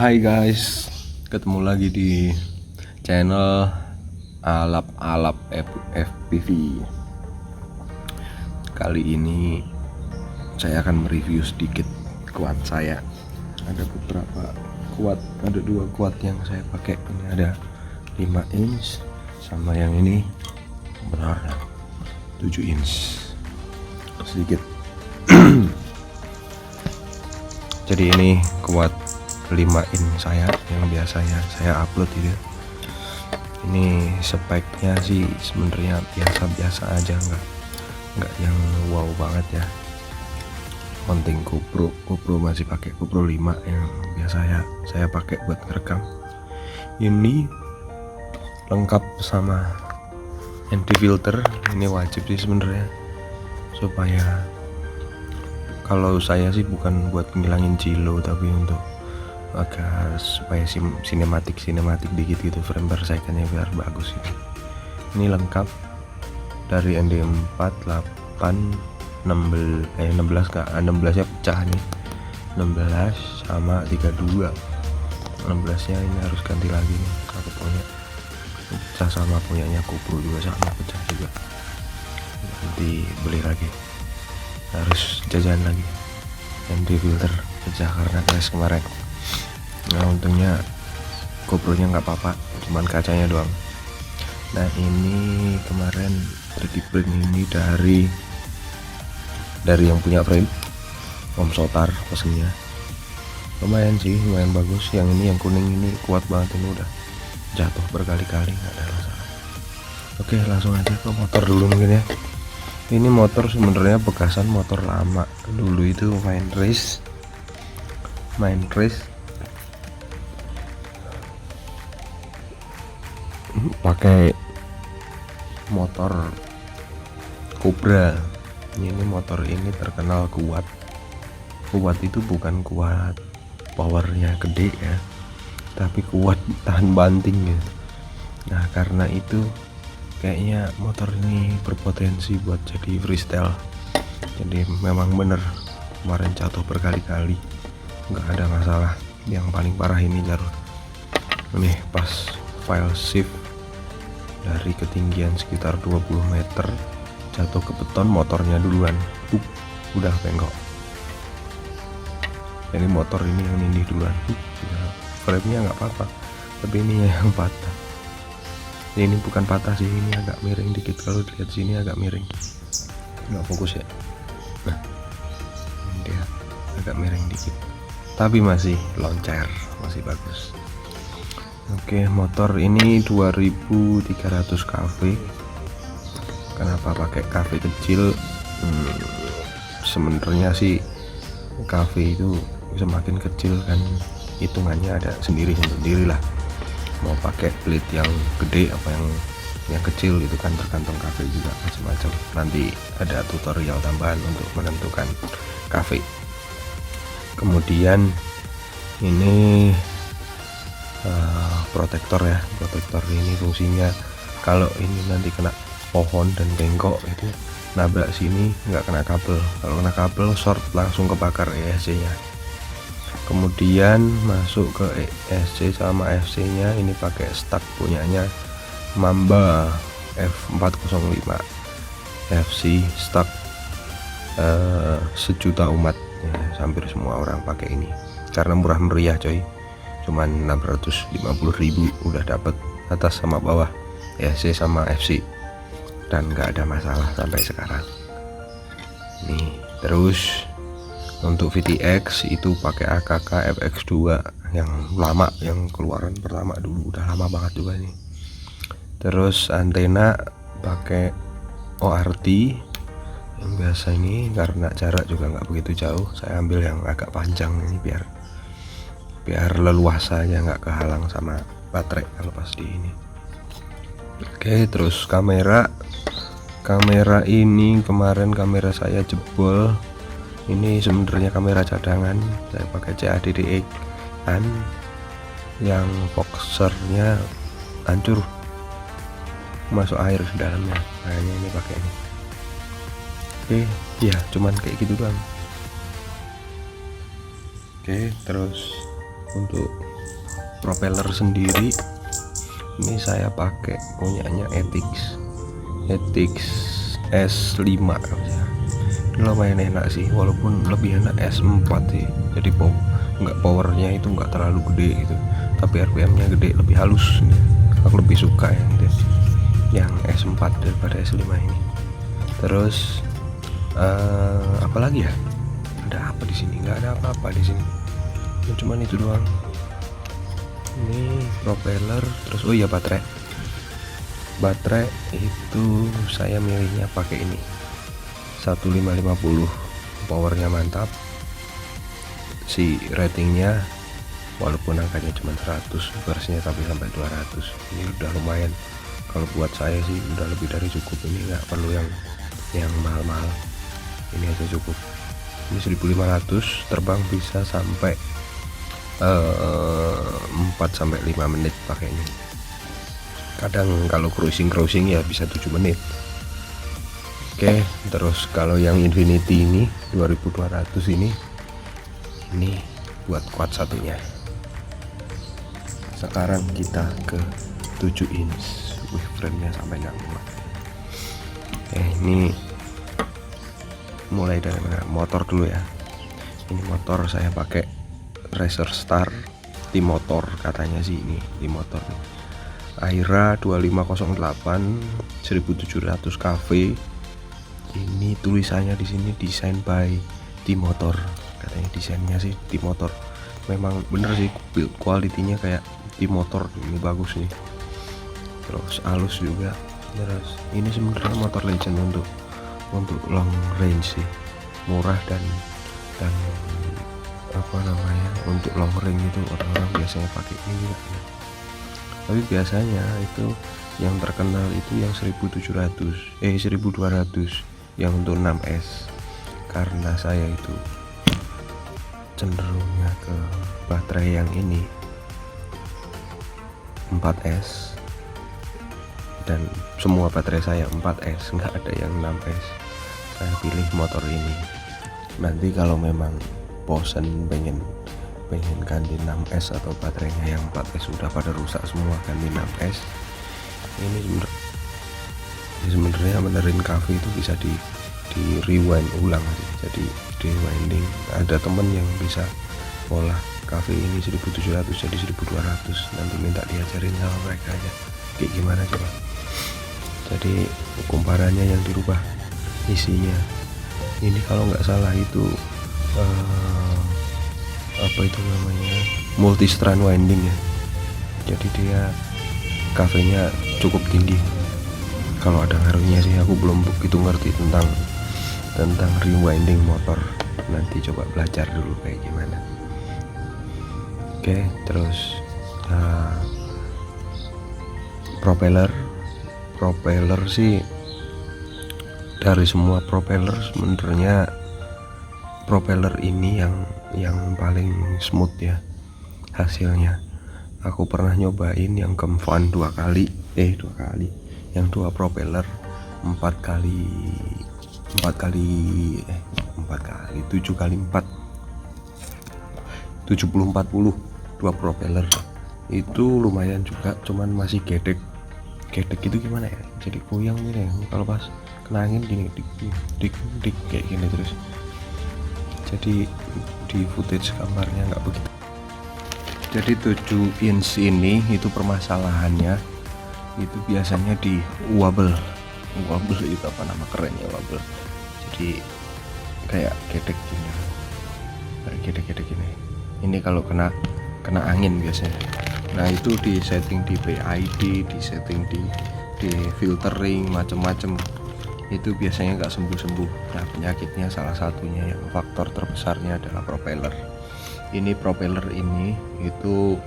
Hai guys, ketemu lagi di channel Alap-Alap FPV. Kali ini saya akan mereview sedikit quad saya. Ada beberapa quad, ada dua quad yang saya pakai. Ini ada 5 inch sama yang ini benar 7 inch. Sedikit. Jadi ini quad 5 in saya yang biasanya saya upload itu. Ini speknya sih sebenarnya biasa-biasa aja, nggak yang wow banget ya. Penting GoPro masih pakai GoPro 5 yang biasa saya pakai buat ngerekam. Ini lengkap sama anti filter, ini wajib sih sebenarnya, supaya kalau saya sih bukan buat ngilangin cilo, tapi untuk agar supaya sinematik dikit gitu, frame per secondnya biar bagus gitu. Ini lengkap dari ND4 8 16 kak, 16 nya pecah nih, 16 sama 32. 16 nya ini harus ganti lagi nih, aku punya pecah sama punyanya GoPro juga sama pecah juga, nanti beli lagi, harus jajan lagi. Anti filter pecah karena crash kemarin. Nah untungnya GoPro nya nggak apa-apa, cuman kacanya doang. Nah ini kemarin 3D print ini dari yang punya frame, Om Sotar pesennya. Lumayan sih, lumayan bagus. Yang ini yang kuning ini kuat banget, ini udah jatuh berkali-kali nggak ada masalah. Oke, langsung aja ke motor dulu mungkin ya. Ini motor sebenarnya bekasan motor lama, dulu itu main race pakai motor Cobra. Ini motor ini terkenal kuat itu bukan kuat powernya gede ya, tapi kuat tahan banting gitu. Nah karena itu kayaknya motor ini berpotensi buat jadi freestyle. Jadi memang bener kemarin jatuh berkali-kali, nggak ada masalah. Yang paling parah ini jarur ini pas file shift dari ketinggian sekitar 20 meter jatuh ke beton, motornya duluan udah bengkok. Jadi motor ini yang nindih duluan, frame nya nggak apa-apa, tapi ini yang patah. Ini bukan patah sih, ini agak miring dikit, kalau dilihat sini agak miring, nggak fokus ya. Nah ini dia agak miring dikit, tapi masih loncer, masih bagus. Oke, motor ini 2300 kV. Kenapa pakai kV kecil? Sebenarnya sih kV itu semakin kecil kan hitungannya ada sendiri lah. Mau pakai plate yang gede apa yang kecil itu kan tergantung kV juga, macam-macam. Nanti ada tutorial tambahan untuk menentukan kV. Kemudian ini protektor ya. Protektor ini fungsinya kalau ini nanti kena pohon dan bengkok itu nabrak sini, nggak kena kabel. Kalau kena kabel short langsung kebakar ESC nya. Kemudian masuk ke ESC sama FC nya, ini pakai stuck punyanya Mamba F405 FC stuck, sejuta umat ya, hampir semua orang pakai ini karena murah meriah coy, cuman 650.000 udah dapat atas sama bawah ESC sama FC, dan nggak ada masalah sampai sekarang nih. Terus untuk VTX itu pakai AKK FX2 yang lama, yang keluaran pertama dulu, udah lama banget juga nih. Terus antena pakai ORT yang biasa ini, karena jarak juga nggak begitu jauh, saya ambil yang agak panjang ini biar leluasa aja, nggak kehalang sama baterai kalau pas di ini. Oke, terus kamera ini kemarin kamera saya jebol. Ini sebenarnya kamera cadangan, saya pakai CAD-DX kan, yang boxernya hancur, masuk air di dalamnya, kayaknya ini pakai ini. Oke ya, cuman kayak gitu doang. Oke, terus untuk propeller sendiri ini saya pakai punyanya Ethics S5 ya. Ini lumayan enak sih, walaupun lebih enak S4 sih. Jadi powernya itu nggak terlalu gede gitu, tapi RPM-nya gede, lebih halus. Aku lebih suka yang S4 daripada S5 ini. Terus apa lagi ya? Ada apa di sini? Nggak ada apa-apa di sini. Cuman itu doang. Ini propeller, terus oh iya baterai itu saya milihnya pakai ini 1550, powernya mantap, si ratingnya walaupun angkanya cuma 100 versinya tapi sampai 200. Ini udah lumayan, kalau buat saya sih udah lebih dari cukup. Ini nggak perlu yang mahal-mahal, ini aja cukup. Ini 1500, terbang bisa sampai 4-5 menit pakai ini. Kadang kalau cruising ya bisa 7 menit. Oke, terus kalau yang Infinity ini 2200 ini buat quad satunya. Sekarang kita ke 7 inch. Wih, frame-nya sampai nggak muat. Ini mulai dari mana? Motor dulu ya. Ini motor saya pakai Racer Star T-Motor, katanya sih ini T-Motor nih. Aira 2508 1700 KV. Ini tulisannya di sini desain by T-Motor, katanya desainnya sih T-Motor. Memang bener sih, build quality-nya kayak T-Motor, ini bagus nih. Terus halus juga. Terus ini sebenarnya motor legend untuk long range sih, murah dan apa namanya, untuk long range itu orang-orang biasanya pakai ini juga ya. Tapi biasanya itu yang terkenal itu yang 1200 yang untuk 6S. Karena saya itu cenderungnya ke baterai yang ini 4S, dan semua baterai saya 4S, nggak ada yang 6S. Saya pilih motor ini. Nanti kalau memang bosen pengen ganti 6S atau baterainya yang 4S sudah pada rusak semua, ganti 6S. Ini sebenarnya benerin cafe itu bisa di rewind ulang sih. Jadi di rewinding. Ada temen yang bisa olah cafe ini 1700 jadi 1200, nanti minta diajarin sama mereka aja kayak gimana coba. Jadi kumparannya yang dirubah isinya. Ini kalau nggak salah itu apa itu namanya, multi strand winding ya. Jadi dia kafenya cukup tinggi. Kalau ada ngaruhnya sih, aku belum begitu ngerti tentang rewinding motor. Nanti coba belajar dulu kayak gimana. Oke, terus propeller sih, dari semua propeller sebenarnya propeller ini yang paling smooth ya hasilnya. Aku pernah nyobain yang Kemfan 2 kali, yang 2 propeller 7 kali 4 70-40 2 propeller itu lumayan juga, cuman masih gedek itu gimana ya, jadi goyang gini ya, kalau pas kena angin gini dik kayak gini terus. Jadi di footage kamarnya nggak begitu. Jadi 7 inch ini itu permasalahannya itu biasanya di wobble itu apa nama kerennya, wobble. Jadi kayak gedek gini, kayak gedek gini. Ini kalau kena angin biasanya. Nah itu di setting di PID, di setting di filtering macem-macem, itu biasanya nggak sembuh. Nah penyakitnya salah satunya yang faktor terbesarnya adalah propeller. Ini propeller ini itu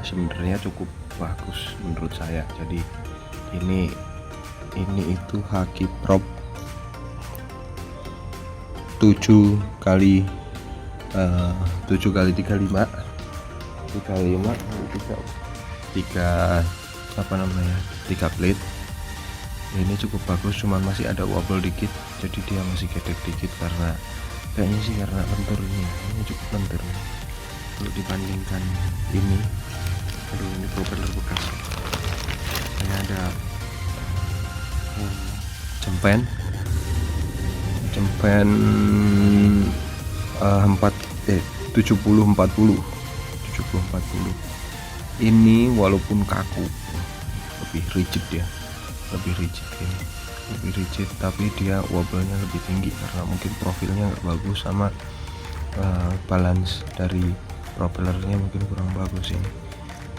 sebenarnya cukup bagus menurut saya. Jadi ini itu Haki Prop 7 kali 35 3 plate. Ini cukup bagus, cuman masih ada wobble dikit, jadi dia masih gedek dikit karena kayaknya sih karena lenturnya ini cukup lentur. kalau dibandingkan ini. Aduh, ini propeller bekas. Saya ada cempen 70 40. Ini walaupun kaku, lebih rigid ya, lebih rigid, tapi dia wobble-nya lebih tinggi karena mungkin profilnya nggak bagus sama balance dari propellernya mungkin kurang bagus ini.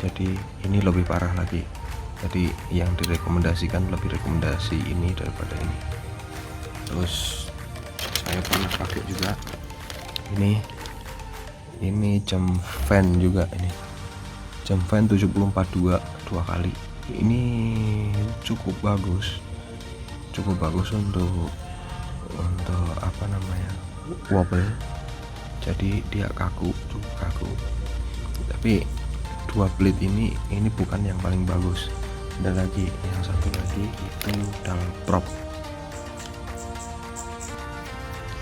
Jadi ini lebih parah lagi. Jadi yang direkomendasikan lebih rekomendasi ini daripada ini. Terus saya pernah pakai juga ini jam fan juga, ini jam fan 7042 dua kali. Ini cukup bagus untuk apa namanya, wobble. Jadi dia kaku, tapi dua blade ini bukan yang paling bagus. Ada lagi yang satu lagi itu dual prop.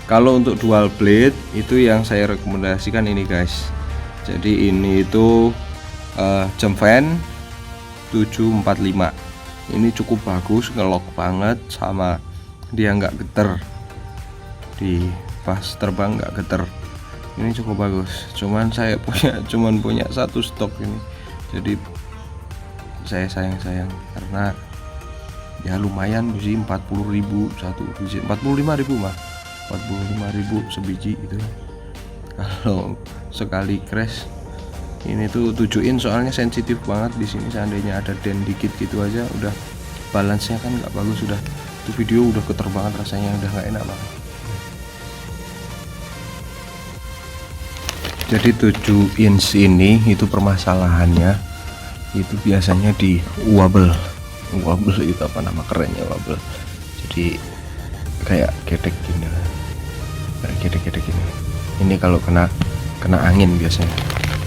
Kalau untuk dual blade itu yang saya rekomendasikan ini guys. Jadi ini itu jam fan 745. Ini cukup bagus, ngelok banget, sama dia nggak geter di pas terbang, nggak geter. Ini cukup bagus. Saya punya satu stok ini. Jadi saya sayang karena ya lumayan sih, 40.000 satu biji, 45.000 mah, 45.000 sebiji itu. Kalau sekali crash ini tuh 7 in, soalnya sensitif banget di sini. Seandainya ada dent dikit gitu aja udah balance-nya kan nggak bagus, sudah itu video udah geter banget rasanya, udah nggak enak banget. Jadi 7 inch ini itu permasalahannya itu biasanya di wobble itu apa nama kerennya, wobble. Jadi kayak gedek gini, ini kalau kena angin biasanya.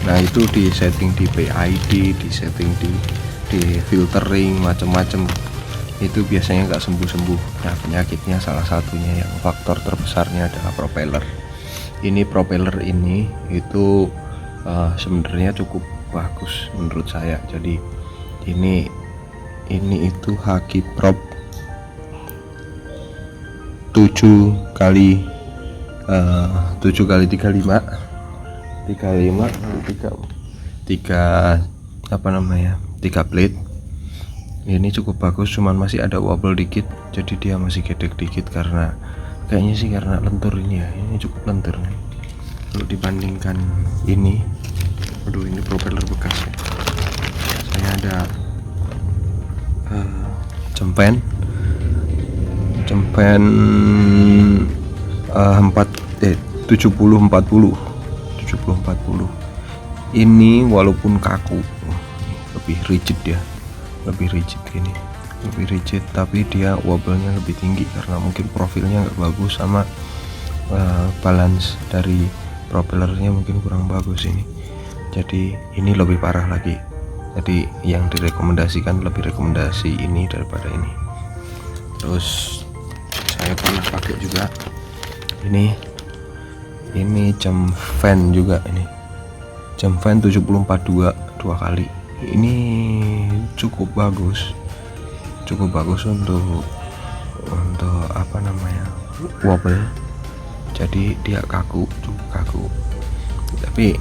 Nah itu di setting di PID, di setting di filtering macam-macam, itu biasanya nggak sembuh. Nah penyakitnya salah satunya yang faktor terbesarnya adalah propeller. Ini propeller ini itu sebenarnya cukup bagus menurut saya. Jadi ini itu Haki Prop 7 kali 35 apa namanya, 3 blade. Ini cukup bagus, cuman masih ada wobble dikit, jadi dia masih gedek dikit karena kayaknya sih karena lentur ini ya. Ini cukup lentur nih kalau dibandingkan ini. Aduh, ini propeller bekas ya. Saya ada cempen 70 40. Ini walaupun kaku, lebih rigid ya, lebih rigid, tapi dia wobble-nya lebih tinggi karena mungkin profilnya nggak bagus sama balance dari propellernya mungkin kurang bagus ini. Jadi ini lebih parah lagi. Jadi yang direkomendasikan lebih rekomendasi ini daripada ini. Terus saya pernah pakai juga ini jam fan juga, ini jam fan 7042 dua kali. Ini cukup bagus untuk apa namanya, wobble. Jadi dia kaku, tapi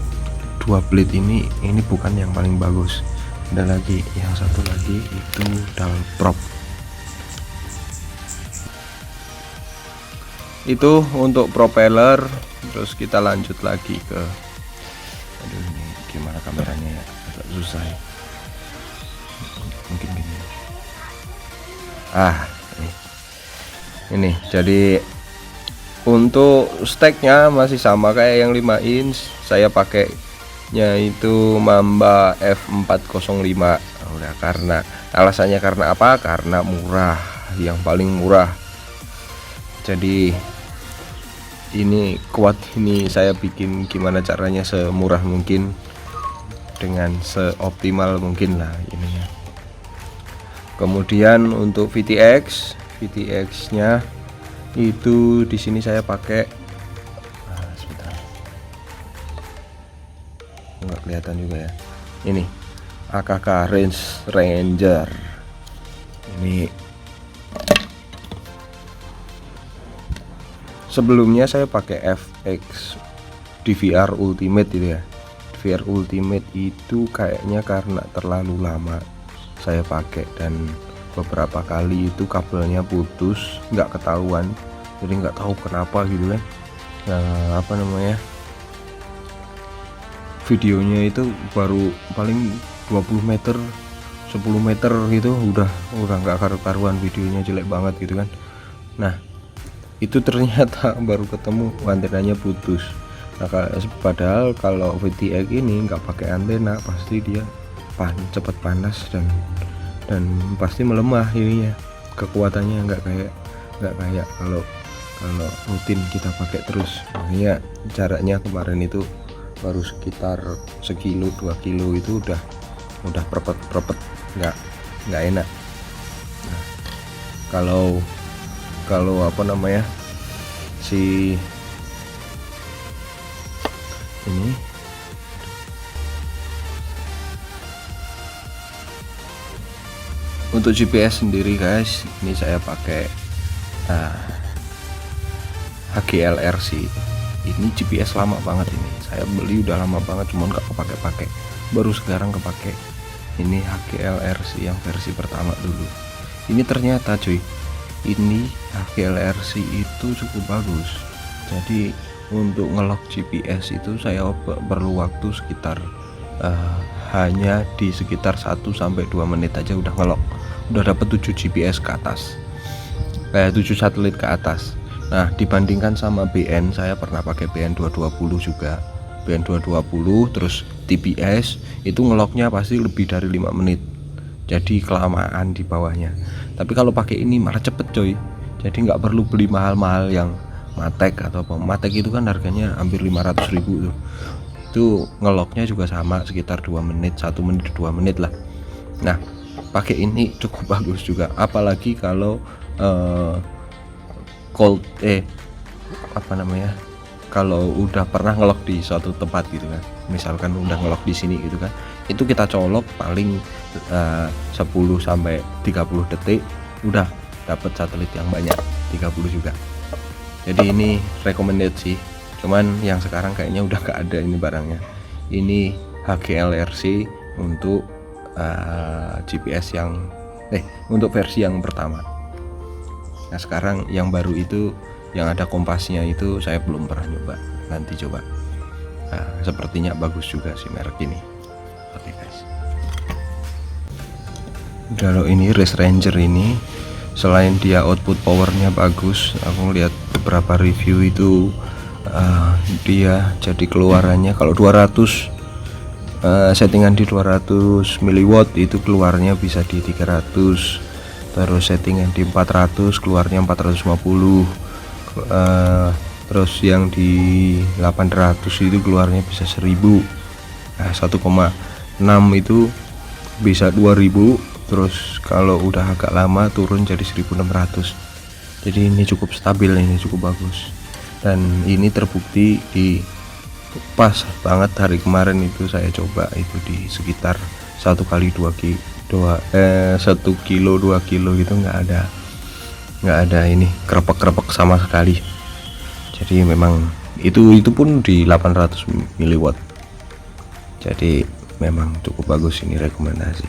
dua blade ini bukan yang paling bagus. Ada lagi yang satu lagi itu dual prop. Itu untuk propeller. Terus kita lanjut lagi ke, aduh ini gimana kameranya ya, agak susah ya. Mungkin gini. Ini jadi untuk steknya masih sama kayak yang 5 inch. Saya pakainya itu Mamba F405. Udah, karena alasannya karena apa? Karena murah, yang paling murah. Jadi ini kuat, ini saya bikin gimana caranya semurah mungkin dengan seoptimal mungkin lah ininya. Kemudian untuk VTX nya itu di sini saya pakai sebentar. kelihatan juga ya. Ini AKK Range Ranger. Ini sebelumnya saya pakai FX DVR Ultimate itu ya. DVR Ultimate itu kayaknya karena terlalu lama saya pakai dan beberapa kali itu kabelnya putus, nggak ketahuan, jadi nggak tahu kenapa gitu kan. Nah, apa namanya, videonya itu baru paling 20 meter 10 meter gitu udah nggak karu-karuan, videonya jelek banget gitu kan. Nah itu ternyata baru ketemu antenanya putus. Nah, padahal kalau VTX ini nggak pakai antena pasti dia cepat panas dan pasti melemah ininya, kekuatannya nggak kayak kalau rutin kita pakai terus. Makanya jaraknya kemarin itu baru sekitar sekilo 2 kilo itu udah perpet nggak enak. Nah, kalau apa namanya si ini untuk GPS sendiri guys, ini saya pakai HGLRC. Ini GPS lama banget, ini saya beli udah lama banget, cuman nggak kepake-pakai, baru sekarang kepake. Ini HGLRC yang versi pertama dulu. Ini ternyata cuy, ini HGLRC itu cukup bagus. Jadi untuk ngelok GPS itu saya perlu waktu sekitar hanya di sekitar 1-2 menit aja udah ngelok, udah dapat 7 GPS ke atas, 7 satelit ke atas. Nah dibandingkan sama BN, saya pernah pakai BN 220 juga, BN 220 terus TBS itu ngeloknya pasti lebih dari 5 menit, jadi kelamaan di bawahnya. Tapi kalau pakai ini malah cepet coy, jadi nggak perlu beli mahal-mahal yang Matek atau apa. Matek itu kan harganya hampir 500.000 tuh. Itu ngeloknya juga sama sekitar 2 menit, 1 menit 2 menit lah. Nah pakai ini cukup bagus juga, apalagi kalau kalau udah pernah ngelok di suatu tempat gitu kan, misalkan udah ngelok di sini gitu kan, itu kita colok paling 10-30 detik udah dapat satelit yang banyak, 30 juga. Jadi ini recommended sih, cuman yang sekarang kayaknya udah gak ada ini barangnya. Ini HGLRC untuk GPS yang untuk versi yang pertama. Nah sekarang yang baru itu yang ada kompasnya itu saya belum pernah nyoba, nanti coba. Nah, sepertinya bagus juga sih merek ini. Oke guys, kalau ini Race Ranger ini selain dia output powernya bagus, aku lihat beberapa review itu dia jadi keluarannya kalau 200 settingan di 200 mW itu keluarnya bisa di 300, terus settingan di 400 keluarnya 450, terus yang di 800 itu keluarnya bisa 1000. Nah 1,6 itu bisa 2000, terus kalau udah agak lama turun jadi 1600. Jadi ini cukup stabil, ini cukup bagus, dan ini terbukti di pas banget hari kemarin itu saya coba itu di sekitar 1 kali 2 kilo 2 kilo gitu nggak ada ini krepek sama sekali. Jadi memang itu pun di 800 mW, jadi memang cukup bagus, ini recommended.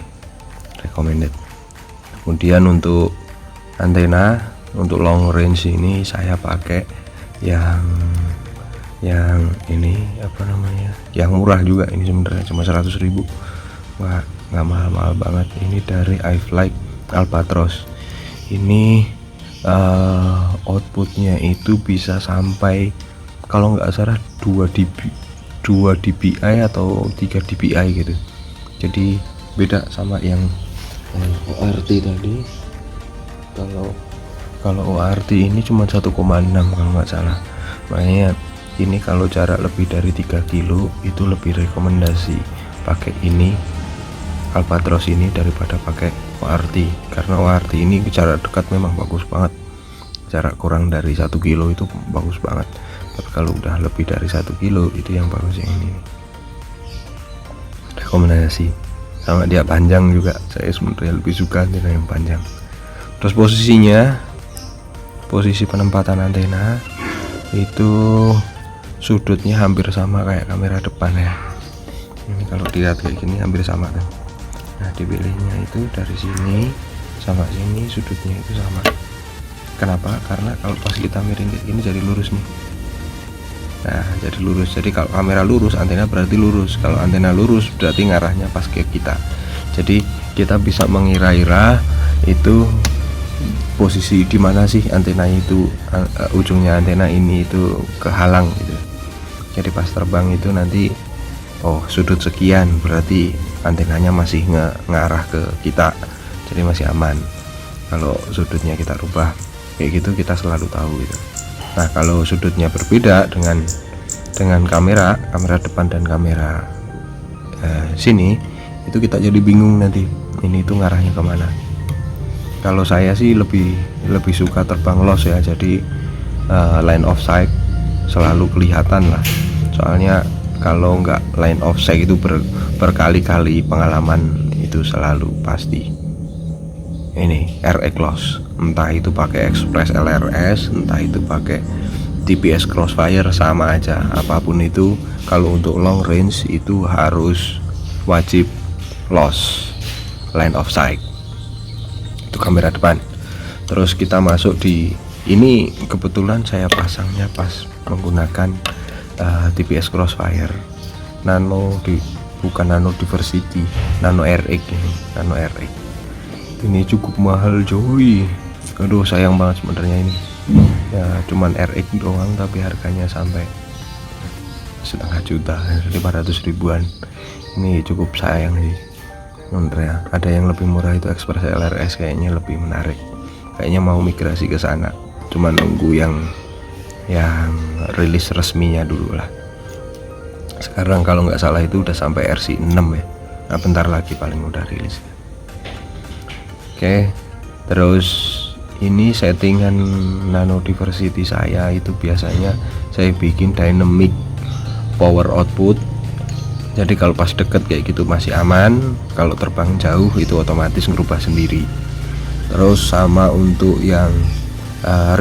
Kemudian untuk antena untuk long range ini saya pakai yang ini apa namanya, yang murah juga, ini sebenarnya cuma 100.000, nggak mahal-mahal banget. Ini dari iFlight Albatros. Ini outputnya itu bisa sampai kalau nggak salah 2 dpi atau 3 dpi gitu. Jadi beda sama yang ORT tadi. Kalau ORT ini cuma 1,6 kalau nggak salah. Makanya ini kalau jarak lebih dari 3 kilo itu lebih rekomendasi pakai ini Albatros ini daripada pakai ORT, karena ORT ini jarak dekat memang bagus banget, jarak kurang dari 1 kilo itu bagus banget, tapi kalau udah lebih dari 1 kilo itu yang bagus yang ini. rekomendasi. Sama dia panjang juga, saya sebenarnya lebih suka antena yang panjang. Terus posisi penempatan antena itu sudutnya hampir sama kayak kamera depan ya. Ini kalau dilihat kayak gini hampir sama kan. Nah, dipilihnya itu dari sini sama sini sudutnya itu sama. Kenapa? Karena kalau pas kita miring kayak gini jadi lurus nih. Nah, jadi lurus. Jadi kalau kamera lurus, antena berarti lurus. Kalau antena lurus berarti ngarahnya pas ke kita. Jadi kita bisa mengira-ira itu posisi di mana sih antena itu, ujungnya antena ini itu kehalang gitu. Jadi pas terbang itu nanti sudut sekian berarti antenanya masih ngarah ke kita, jadi masih aman. Kalau sudutnya kita rubah kayak gitu, kita selalu tahu gitu. Nah, kalau sudutnya berbeda dengan kamera depan dan kamera sini, itu kita jadi bingung nanti ini tuh ngarahnya kemana. Kalau saya sih lebih suka terbang loss ya, jadi line of sight selalu kelihatan lah. Soalnya kalau nggak line of sight itu berkali-kali pengalaman itu selalu pasti ini RX loss, entah itu pakai Express LRS, entah itu pakai TPS Crossfire, sama aja. Apapun itu, kalau untuk long range itu harus wajib loss line of sight, itu kamera depan. Terus kita masuk di ini, kebetulan saya pasangnya pas menggunakan TPS Crossfire bukan Nano Diversity, Nano RX ini, Nano RX ini cukup mahal coy. Aduh, sayang banget sebenarnya ini ya, cuman RX doang tapi harganya sampai 1,5 juta, 500 ribuan. Ini cukup sayang sih sebenarnya. Ada yang lebih murah, itu Express LRS, kayaknya lebih menarik, kayaknya mau migrasi ke sana, cuman nunggu yang rilis resminya dulu lah. Sekarang kalau nggak salah itu udah sampai RC 6 ya. Nah, bentar lagi paling udah rilis. Oke, terus ini settingan Nano Diversity saya itu biasanya saya bikin dynamic power output. Jadi kalau pas deket kayak gitu masih aman, kalau terbang jauh itu otomatis ngerubah sendiri. Terus sama untuk yang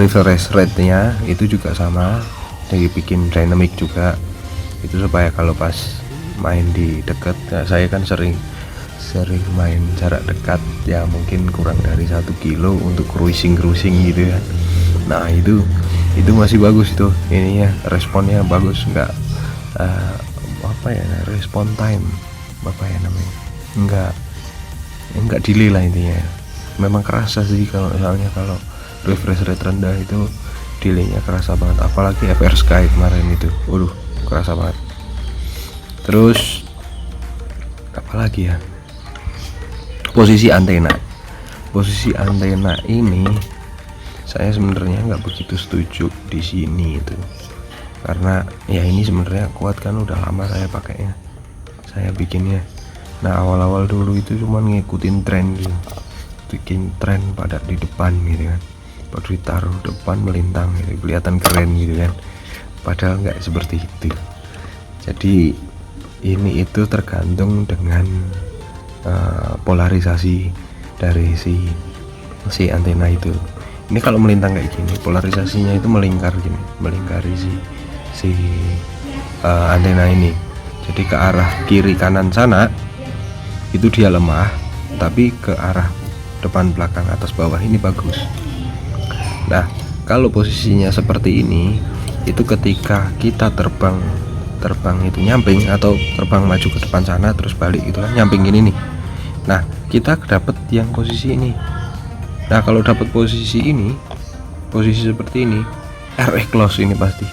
refresh rate-nya itu juga sama, jadi bikin dynamic juga. Itu supaya kalau pas main di dekat, saya kan sering main jarak dekat ya, mungkin kurang dari 1 kilo untuk cruising gitu ya. Nah, itu masih bagus itu ininya, responnya bagus, nggak respon time namanya, nggak delay lah intinya. Memang kerasa sih kalau misalnya kalau refresh rate rendah itu delaynya kerasa banget, apalagi FR Sky kemarin itu, kerasa banget. Terus apalagi ya, posisi antena ini saya sebenarnya nggak begitu setuju di sini itu, karena ya ini sebenarnya kuat kan, udah lama saya pakainya, saya bikinnya. Nah, awal-awal dulu itu cuma ngikutin tren gitu, bikin tren pada di depan gitu kan, baru ditaruh depan melintang gitu, kelihatan keren gitu kan, padahal nggak seperti itu. Jadi ini itu tergantung dengan polarisasi dari si antena itu. Ini kalau melintang kayak gini, polarisasinya itu melingkari si antena ini. Jadi ke arah kiri kanan sana itu dia lemah, tapi ke arah depan belakang atas bawah ini bagus. Nah, kalau posisinya seperti ini, itu ketika kita terbang itu nyamping, atau terbang maju ke depan sana terus balik itu kan nyamping gini nih. Nah, kita dapat yang posisi ini. Nah, kalau dapat posisi seperti ini, RX close ini pasti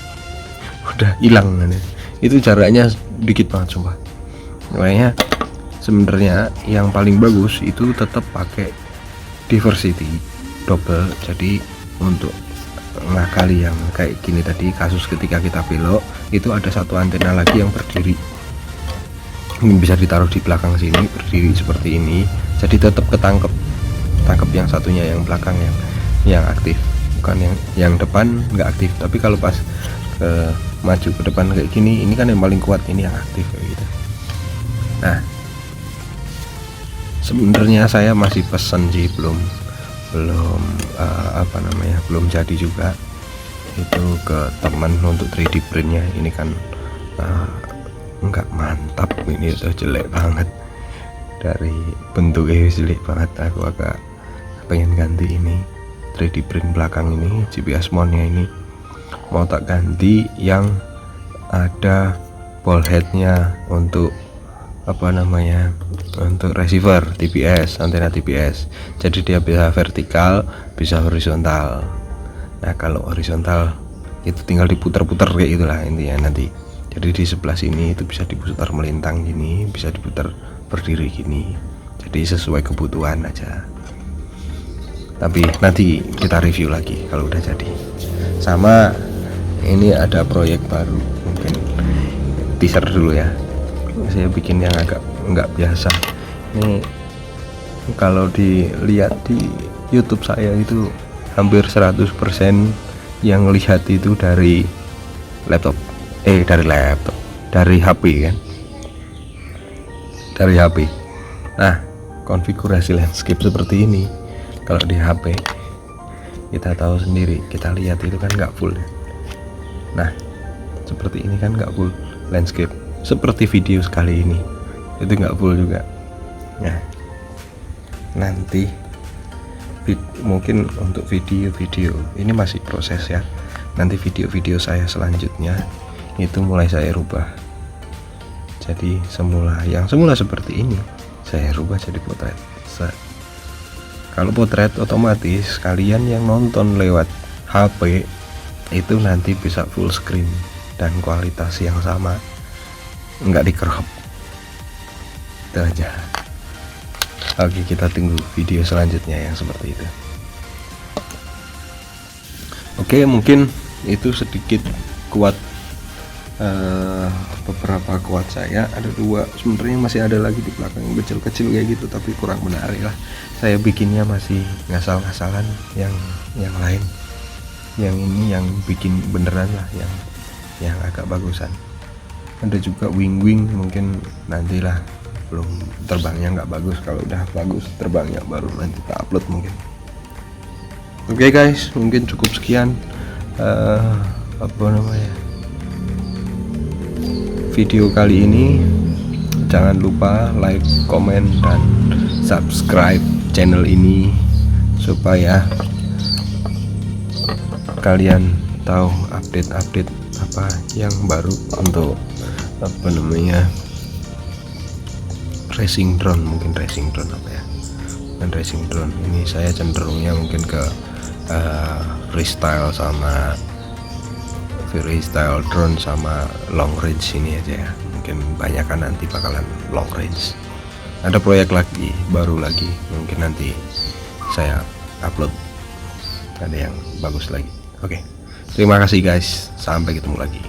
udah hilang kan ya. Itu jaraknya dikit banget sumpah. Makanya sebenarnya yang paling bagus itu tetap pakai Diversity double. Jadi untuk ngakali yang kayak gini tadi, kasus ketika kita belok itu ada satu antena lagi yang berdiri, bisa ditaruh di belakang sini, berdiri seperti ini, jadi tetap ketangkep yang satunya yang belakang yang aktif, bukan yang depan nggak aktif. Tapi kalau pas maju ke depan kayak gini, ini kan yang paling kuat, ini yang aktif kayak gitu. Nah, Sebenarnya saya masih pesen sih, belum belum jadi juga itu ke teman untuk 3D printnya. Ini kan nggak mantap, ini udah jelek banget, dari bentuknya jelek banget. Aku agak pengen ganti ini 3D print belakang ini, GPS mountnya ini mau tak ganti yang ada ball headnya untuk untuk receiver TPS, antena TPS. Jadi dia bisa vertikal, bisa horizontal. Nah kalau horizontal itu tinggal diputar-putar kayak itulah intinya nanti. Jadi di sebelah sini itu bisa diputar melintang gini, bisa diputar berdiri gini. Jadi sesuai kebutuhan aja. Tapi nanti kita review lagi kalau udah jadi. Sama ini ada proyek baru, mungkin teaser dulu ya. Saya bikin yang agak nggak biasa. Ini kalau dilihat di YouTube saya itu hampir 100% yang lihat itu dari dari HP kan, dari HP. Nah konfigurasi landscape seperti ini kalau di HP kita tahu sendiri, kita lihat itu kan nggak full ya. Nah seperti ini kan nggak full landscape, seperti video sekali ini itu nggak full juga. Nah nanti mungkin untuk video-video ini masih proses ya. Nanti video-video saya selanjutnya itu mulai saya rubah. Jadi yang semula seperti ini saya rubah jadi potret. Kalau potret otomatis kalian yang nonton lewat HP itu nanti bisa full screen dan kualitas yang sama, nggak di crop. Itu aja. Oke, kita tunggu video selanjutnya yang seperti itu. Oke, mungkin itu sedikit kuat, beberapa kuat saya. Ada 2, sebenarnya masih ada lagi di belakang yang kecil-kecil kayak gitu, tapi kurang menarik lah. Saya bikinnya masih ngasal-ngasalan, yang lain. Yang ini yang bikin beneran lah, yang agak bagusan. Ada juga wing mungkin nantilah, belum terbangnya nggak bagus. Kalau udah bagus terbangnya baru nanti kita upload mungkin. Oke guys, mungkin cukup sekian video kali ini. Jangan lupa like, komen, dan subscribe channel ini supaya kalian tahu update apa yang baru untuk racing drone. Mungkin racing drone dan racing drone ini saya cenderungnya mungkin ke freestyle drone sama long range ini aja ya. Mungkin banyak kan nanti bakalan long range. Ada proyek lagi baru lagi, mungkin nanti saya upload, ada yang bagus lagi. Oke, terima kasih guys, sampai ketemu lagi.